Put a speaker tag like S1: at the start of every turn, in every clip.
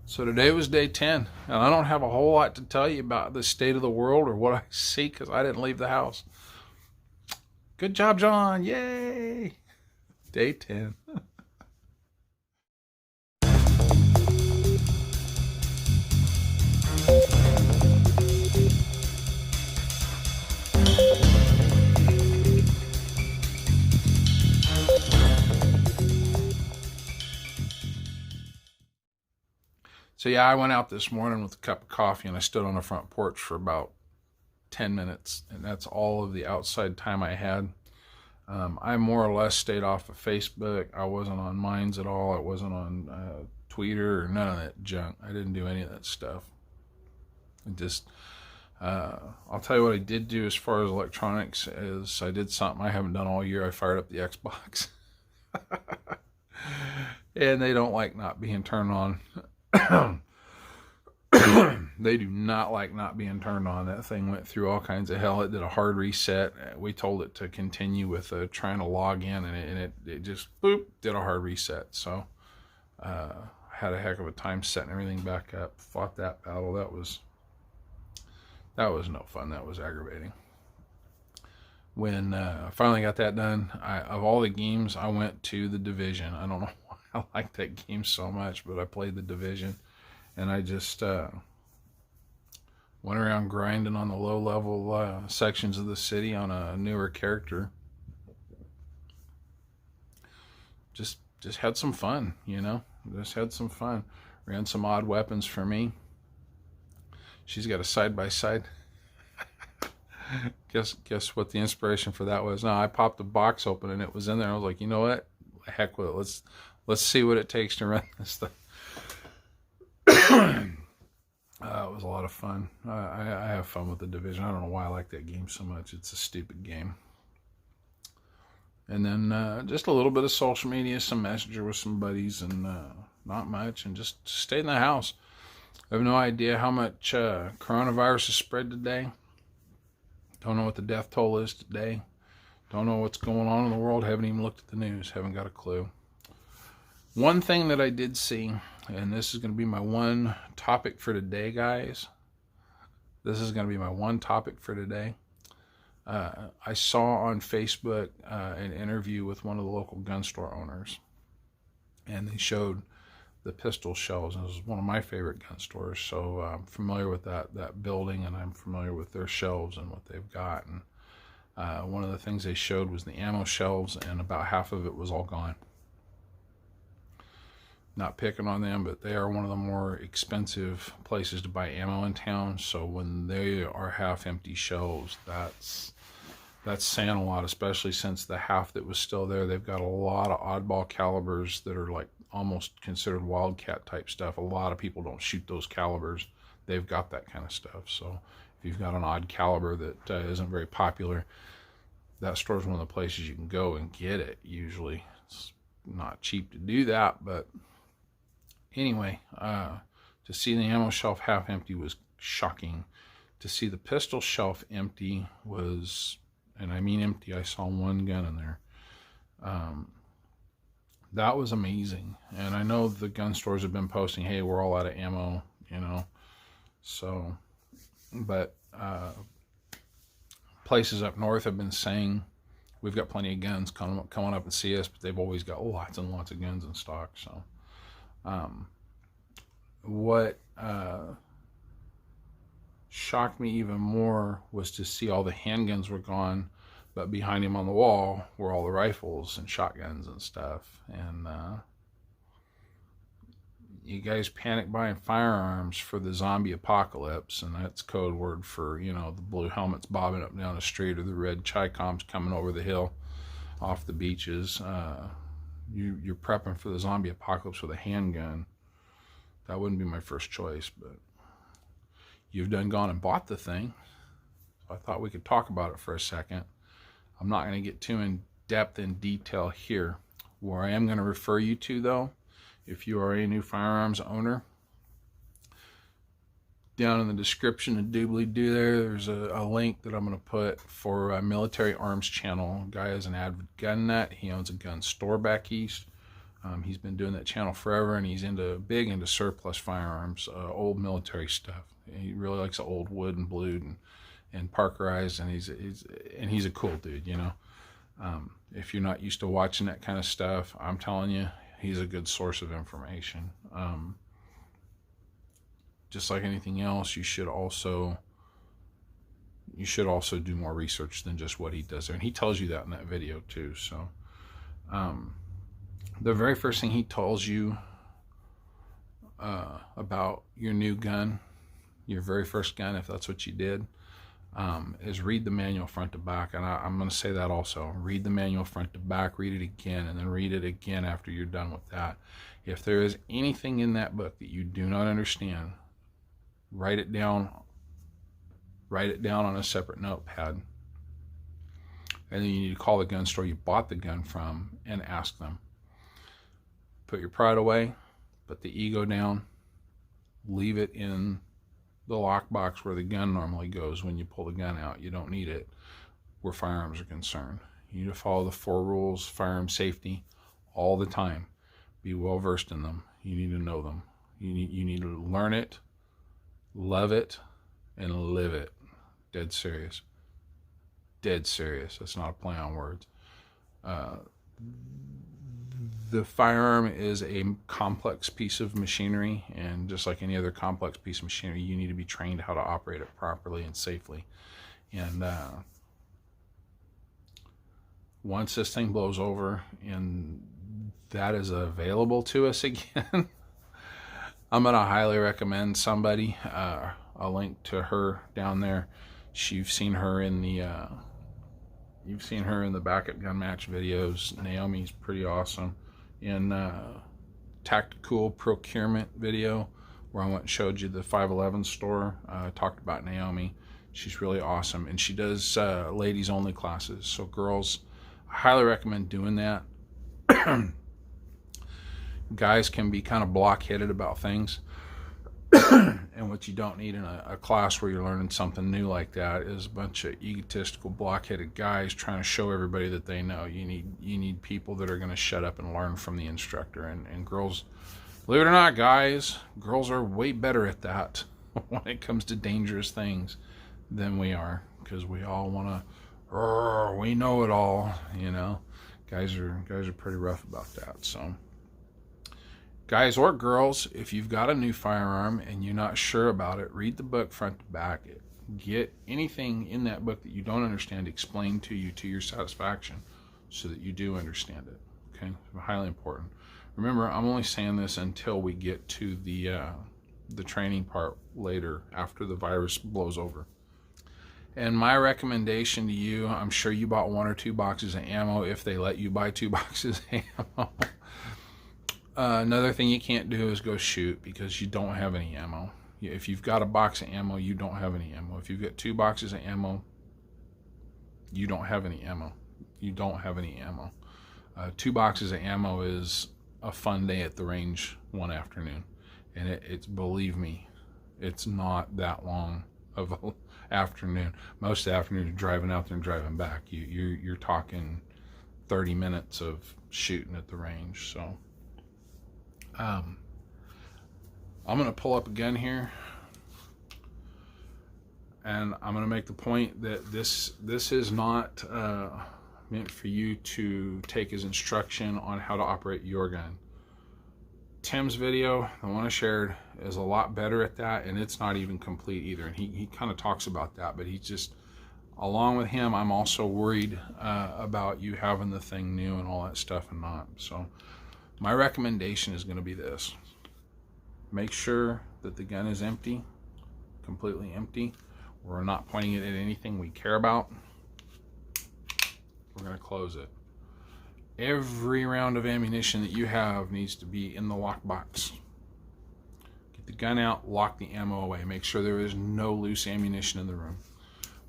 S1: So today was day 10, and I don't have a whole lot to tell you about the state of the world or what I see because I didn't leave the house. Good job, John. Yay. Day 10. So yeah, I went out this morning with a cup of coffee and I stood on the front porch for about 10 minutes, and that's all of the outside time I had. I more or less stayed off of Facebook. I wasn't on Minds at all. I wasn't on Twitter or none of that junk. I didn't do any of that stuff. I just, I'll tell you what I did do as far as electronics is I did something I haven't done all year. I fired up the Xbox. And they don't like not being turned on. They do not like not being turned on. That thing went through all kinds of hell. It did a hard reset. We told it to continue with trying to log in, and it just boop did a hard reset. So had a heck of a time setting everything back up. Fought that battle. That was no fun. That was aggravating. When I finally got that done, of all the games, I went to the Division. I don't know why I like that game so much, but I played the Division, and I just went around grinding on the low-level sections of the city on a newer character. Just had some fun, you know. Just had some fun. Ran some odd weapons for me. She's got a side-by-side. Guess what the inspiration for that was? No, I popped the box open and it was in there. I was like, you know what? Heck with it. Let's see what it takes to run this thing. It was a lot of fun. I have fun with the Division. I don't know why I like that game so much. It's a stupid game. And then just a little bit of social media, some Messenger with some buddies, and not much, and just stayed in the house. I have no idea how much coronavirus has spread today. Don't know what the death toll is today. Don't know what's going on in the world. Haven't even looked at the news. Haven't got a clue. One thing that I did see, and this is going to be my one topic for today, guys. This is going to be my one topic for today. I saw on Facebook an interview with one of the local gun store owners, and they showed the pistol shelves, and it was one of my favorite gun stores, so I'm familiar with that building, and I'm familiar with their shelves and what they've got. And one of the things they showed was the ammo shelves, and about half of it was all gone. Not picking on them, but they are one of the more expensive places to buy ammo in town, so when they are half empty shelves, that's saying a lot, especially since the half that was still there, they've got a lot of oddball calibers that are like almost considered wildcat type stuff. A lot of people don't shoot those calibers. They've got that kind of stuff. So if you've got an odd caliber that isn't very popular, that store is one of the places you can go and get it. Usually it's not cheap to do that, but anyway, to see the ammo shelf half empty was shocking. To see the pistol shelf empty was, and I mean empty, I saw one gun in there. That was amazing. And I know the gun stores have been posting, hey, we're all out of ammo, you know. So, but places up north have been saying, we've got plenty of guns, come on up and see us, but they've always got lots and lots of guns in stock. So, what shocked me even more was to see all the handguns were gone, but behind him on the wall were all the rifles and shotguns and stuff. And you guys panic buying firearms for the zombie apocalypse, and that's code word for, you know, the blue helmets bobbing up and down the street or the red Chi-Coms coming over the hill off the beaches. You're prepping for the zombie apocalypse with a handgun. That wouldn't be my first choice, but you've done gone and bought the thing. So I thought we could talk about it for a second. I'm not going to get too in depth in detail here. Where I am going to refer you to, though, if you are a new firearms owner, down in the description of doobly-doo there's a link that I'm going to put for a Military Arms channel. A guy is an avid gun nut. He owns a gun store back east. He's been doing that channel forever, and he's big into surplus firearms, old military stuff. He really likes the old wood and blued and Parkerized, and he's a cool dude, you know. If you're not used to watching that kind of stuff, I'm telling you, he's a good source of information. Just like anything else, you should also do more research than just what he does there, and he tells you that in that video too. So the very first thing he tells you about your new gun, your very first gun, if that's what you did, is read the manual front to back. And I'm going to say that also. Read the manual front to back, read it again, and then read it again after you're done with that. If there is anything in that book that you do not understand, write it down on a separate notepad. And then you need to call the gun store you bought the gun from and ask them. Put your pride away, put the ego down, leave it in the lockbox where the gun normally goes when you pull the gun out. You don't need it where firearms are concerned. You need to follow the 4 rules, firearm safety, all the time. Be well versed in them. You need to know them. You need to learn it, love it, and live it. Dead serious. Dead serious. That's not a play on words. The firearm is a complex piece of machinery, and just like any other complex piece of machinery, you need to be trained how to operate it properly and safely. And once this thing blows over and that is available to us again, I'm going to highly recommend somebody, a link to her down there. You've seen her in the backup gun match videos. Naomi's pretty awesome. In tactical procurement video, where I went and showed you the 511 store, talked about Naomi. She's really awesome, and she does ladies only classes. So girls, I highly recommend doing that. Guys can be kind of blockheaded about things. And what you don't need in a class where you're learning something new like that is a bunch of egotistical, blockheaded guys trying to show everybody that they know. You need people that are going to shut up and learn from the instructor. And girls, believe it or not, guys, girls are way better at that when it comes to dangerous things than we are, because we all want to, we know it all, you know. Guys are pretty rough about that. So guys or girls, if you've got a new firearm and you're not sure about it, read the book front to back. Get anything in that book that you don't understand explained to you to your satisfaction so that you do understand it. Okay? Highly important. Remember, I'm only saying this until we get to the training part later, after the virus blows over. And my recommendation to you, I'm sure you bought 1 or 2 boxes of ammo if they let you buy 2 boxes of ammo. Another thing you can't do is go shoot because you don't have any ammo. If you've got a box of ammo, you don't have any ammo. If you've got 2 boxes of ammo, you don't have any ammo. You don't have any ammo. 2 boxes of ammo is a fun day at the range one afternoon. And it's, believe me, it's not that long of an afternoon. Most afternoons driving out there and driving back. You're talking 30 minutes of shooting at the range. So I'm going to pull up a gun here, and I'm going to make the point that this is not meant for you to take as instruction on how to operate your gun. Tim's video, the one I shared, is a lot better at that, and it's not even complete either, and he kind of talks about that, but he's just, along with him, I'm also worried about you having the thing new and all that stuff and not. So my recommendation is going to be this. Make sure that the gun is empty, completely empty. We're not pointing it at anything we care about. We're going to close it. Every round of ammunition that you have needs to be in the lockbox. Get the gun out, lock the ammo away. Make sure there is no loose ammunition in the room.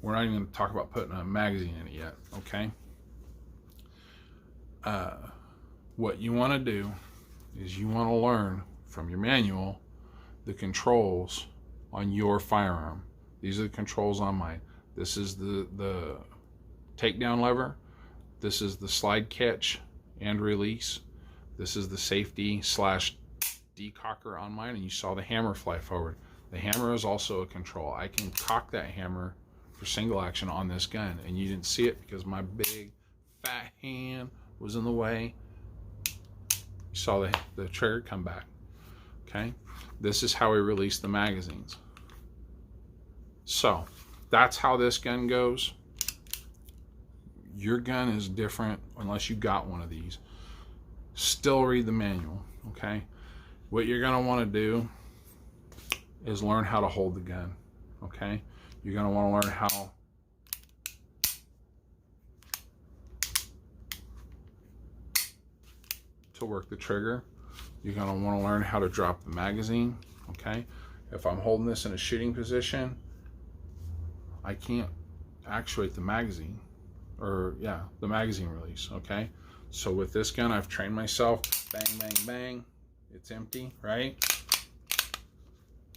S1: We're not even going to talk about putting a magazine in it yet, okay? What you want to do is you want to learn from your manual the controls on your firearm. These are the controls on mine. This is the takedown lever. This is the slide catch and release. This is the safety slash decocker on mine, and you saw the hammer fly forward. The hammer is also a control. I can cock that hammer for single action on this gun, and you didn't see it because my big fat hand was in the way. You saw the trigger come back. Okay, this is how we release the magazines. So that's how this gun goes. Your gun is different unless you got one of these. Still read the manual. Okay, what you're gonna want to do is learn how to hold the gun. Okay, you're gonna want to learn how to work the trigger. You're going to want to learn how to drop the magazine. Okay, if I'm holding this in a shooting position, I can't actuate the magazine, or yeah, the magazine release. Okay, so with this gun, I've trained myself. Bang, bang, bang. It's empty, right?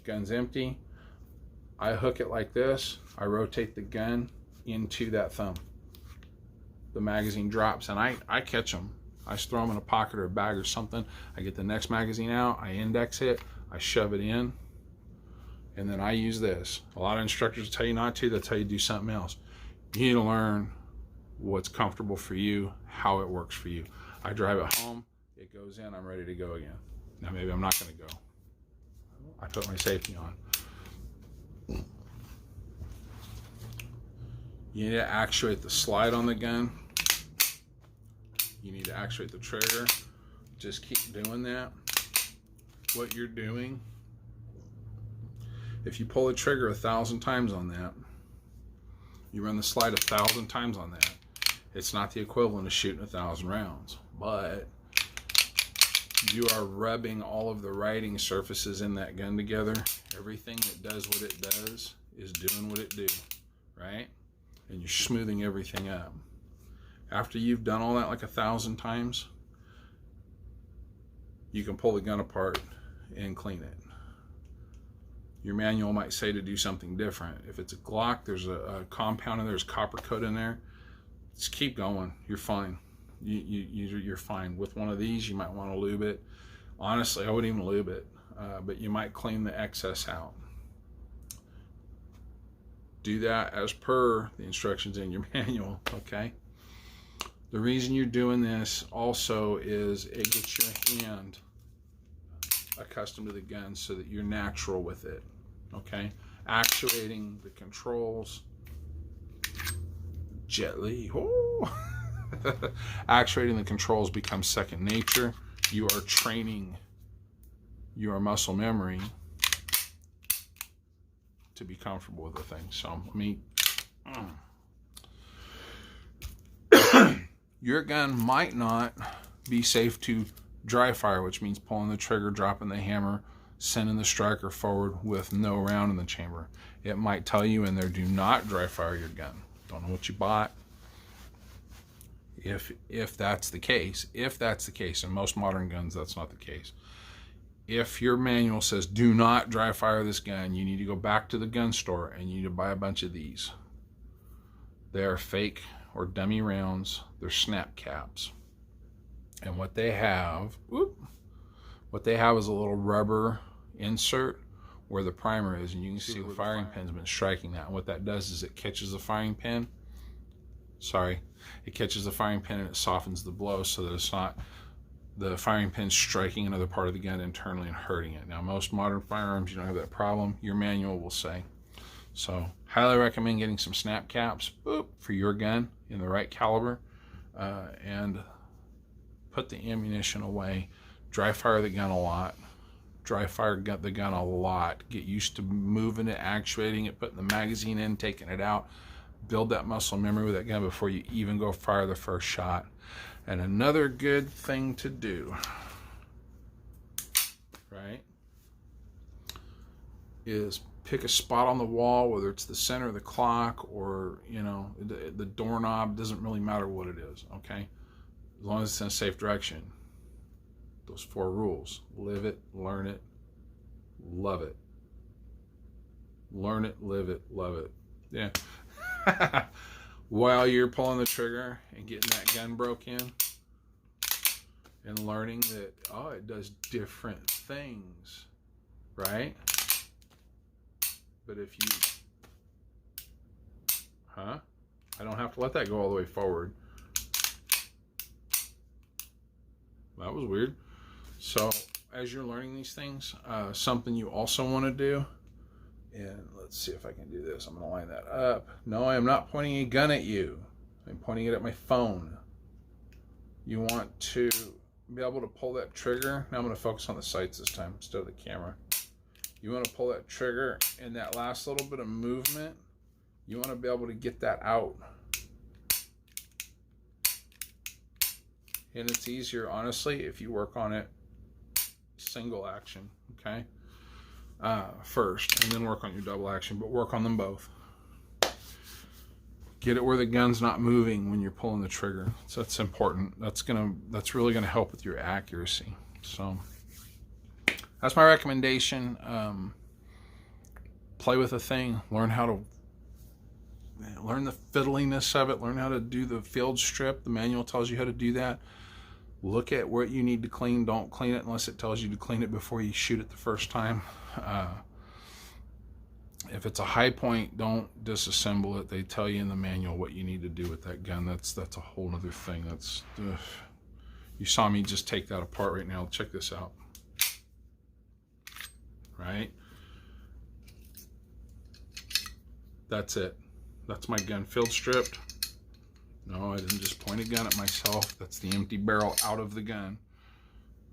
S1: Gun's empty. I hook it like this. I rotate the gun into that thumb. The magazine drops, and I catch them. I just throw them in a pocket or a bag or something. I get the next magazine out, I index it, I shove it in, and then I use this. A lot of instructors tell you not to, they'll tell you to do something else. You need to learn what's comfortable for you, how it works for you. I drive it home, it goes in, I'm ready to go again. Now maybe I'm not gonna go. I put my safety on. You need to actuate the slide on the gun. You need to actuate the trigger. Just keep doing that. What you're doing, if you pull the trigger 1,000 times on that, you run the slide 1,000 times on that, it's not the equivalent of shooting 1,000 rounds, but you are rubbing all of the writing surfaces in that gun together. Everything that does what it does is doing what it do, right? And you're smoothing everything up. After you've done all that like 1,000 times, you can pull the gun apart and clean it. Your manual might say to do something different. If it's a Glock, there's a compound in there, there's copper coat in there. Just keep going. You're fine. You're fine. With one of these, you might want to lube it. Honestly, I wouldn't even lube it, but you might clean the excess out. Do that as per the instructions in your manual, okay? The reason you're doing this also is it gets your hand accustomed to the gun so that you're natural with it, okay? Actuating the controls gently. Actuating the controls becomes second nature. You are training your muscle memory to be comfortable with the thing. So let me... Your gun might not be safe to dry fire, which means pulling the trigger, dropping the hammer, sending the striker forward with no round in the chamber. It might tell you in there, do not dry fire your gun. Don't know what you bought. If that's the case, in most modern guns, that's not the case. If your manual says, do not dry fire this gun, you need to go back to the gun store and you need to buy a bunch of these. They are fake or dummy rounds. They're snap caps. And what they have is a little rubber insert where the primer is, and you can see the firing pin's been striking that. And what that does is it catches the firing pin. It catches the firing pin and it softens the blow so that it's not the firing pin striking another part of the gun internally and hurting it. Now, most modern firearms, you don't have that problem. Your manual will say. So, highly recommend getting some snap caps for your gun in the right caliber, and put the ammunition away. Dry fire the gun a lot. Dry fire the gun a lot. Get used to moving it, actuating it, putting the magazine in, taking it out. Build that muscle memory with that gun before you even go fire the first shot. And another good thing to do, right, is pick a spot on the wall, whether it's the center of the clock or, you know, the doorknob. Doesn't really matter what it is, okay? As long as it's in a safe direction. Those 4 rules: live it, learn it, love it. Learn it, live it, love it. Yeah. While you're pulling the trigger and getting that gun broke in, and learning that, oh, it does different things, right? But if you, I don't have to let that go all the way forward. That was weird. So as you're learning these things, something you also want to do, and let's see if I can do this. I'm going to line that up. No, I am not pointing a gun at you. I'm pointing it at my phone. You want to be able to pull that trigger. Now I'm going to focus on the sights this time instead of the camera. You want to pull that trigger, and that last little bit of movement, you want to be able to get that out. And it's easier, honestly, if you work on it single action, okay? First, and then work on your double action, but work on them both. Get it where the gun's not moving when you're pulling the trigger. So that's important. That's really gonna help with your accuracy. So that's my recommendation. Play with the thing. Learn the fiddliness of it. Learn how to do the field strip. The manual tells you how to do that. Look at what you need to clean. Don't clean it unless it tells you to clean it before you shoot it the first time. If it's a high point, don't disassemble it. They tell you in the manual what you need to do with that gun. That's a whole other thing. You saw me just take that apart right now. Check this out. Right? That's it. That's my gun field stripped. No, I didn't just point a gun at myself. That's the empty barrel out of the gun.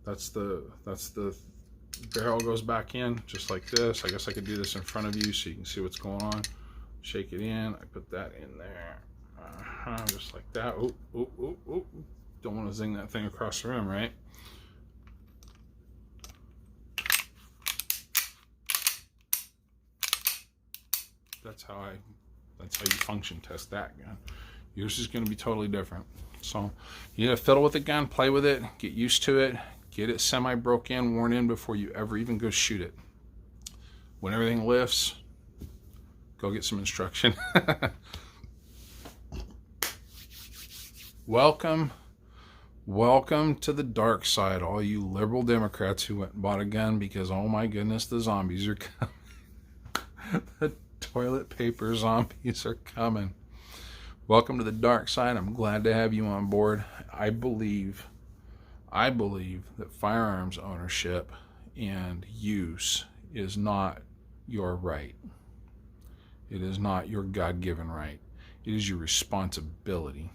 S1: That's the barrel goes back in just like this. I guess I could do this in front of you so you can see what's going on. Shake it in. I put that in there. Just like that. Oop, oop, oop, oop. Don't want to zing that thing across the room, right? That's how you function test that gun. Yours is going to be totally different. So you need to fiddle with the gun, play with it, get used to it, get it semi-broke in, worn in before you ever even go shoot it. When everything lifts, go get some instruction. Welcome to the dark side, all you liberal Democrats who went and bought a gun because, oh my goodness, the zombies are coming. The toilet paper zombies are coming. Welcome to the dark side. I'm glad to have you on board. I believe that firearms ownership and use is not your right. It is not your God-given right. It is your responsibility.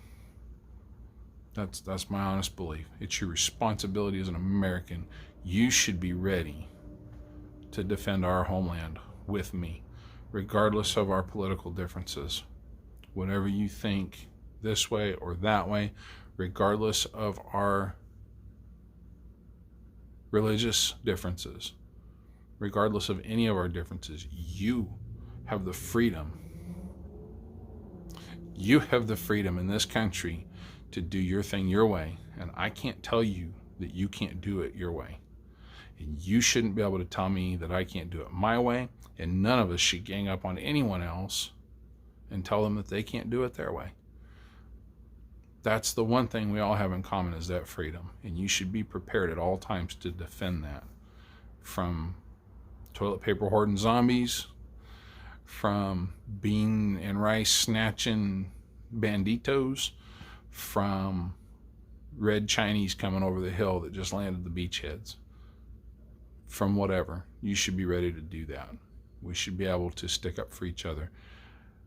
S1: That's my honest belief. It's your responsibility as an American. You should be ready to defend our homeland with me, regardless of our political differences. Whatever you think this way or that way, regardless of our religious differences, regardless of any of our differences, you have the freedom. You have the freedom in this country to do your thing your way, and I can't tell you that you can't do it your way. And you shouldn't be able to tell me that I can't do it my way, and none of us should gang up on anyone else and tell them that they can't do it their way. That's the one thing we all have in common, is that freedom. And you should be prepared at all times to defend that. From toilet paper hoarding zombies, from bean and rice snatching banditos, from red Chinese coming over the hill that just landed the beachheads. From whatever. You should be ready to do that. We should be able to stick up for each other.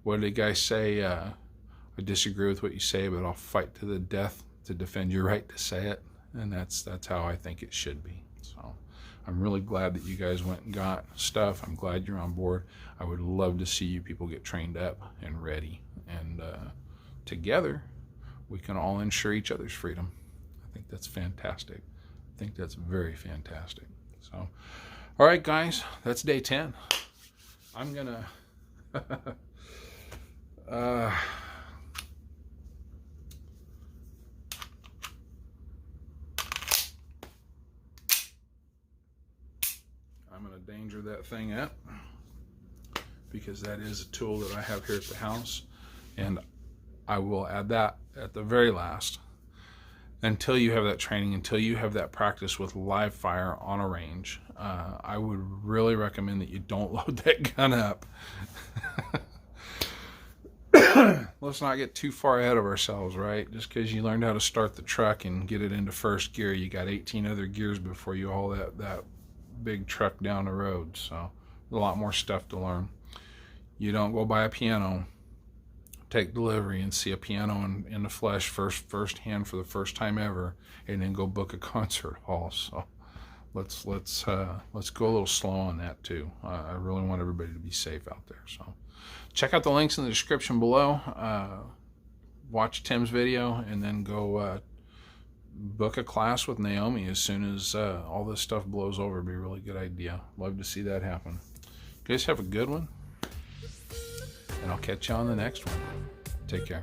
S1: What did the guy say? I disagree with what you say, but I'll fight to the death to defend your right to say it. And that's how I think it should be. So I'm really glad that you guys went and got stuff. I'm glad you're on board. I would love to see you people get trained up and ready. And together, we can all ensure each other's freedom. I think that's fantastic. I think that's very fantastic. So, all right, guys, that's day 10. I'm going to... I'm going to danger that thing up because that is a tool that I have here at the house, and I will add that at the very last. until you have that training, until you have that practice with live fire on a range. I would really recommend that you don't load that gun up. Let's not get too far ahead of ourselves, right? Just because you learned how to start the truck and get it into first gear, you got 18 other gears before you haul that big truck down the road. So a lot more stuff to learn. You don't go buy a piano, take delivery, and see a piano in the flesh first hand for the first time ever, and then go book a concert hall. So let's go a little slow on that too. I really want everybody to be safe out there. So check out the links in the description below. Watch Tim's video, and then go book a class with Naomi as soon as all this stuff blows over. It'd be a really good idea. Love to see that happen. You guys have a good one, and I'll catch you on the next one. Take care.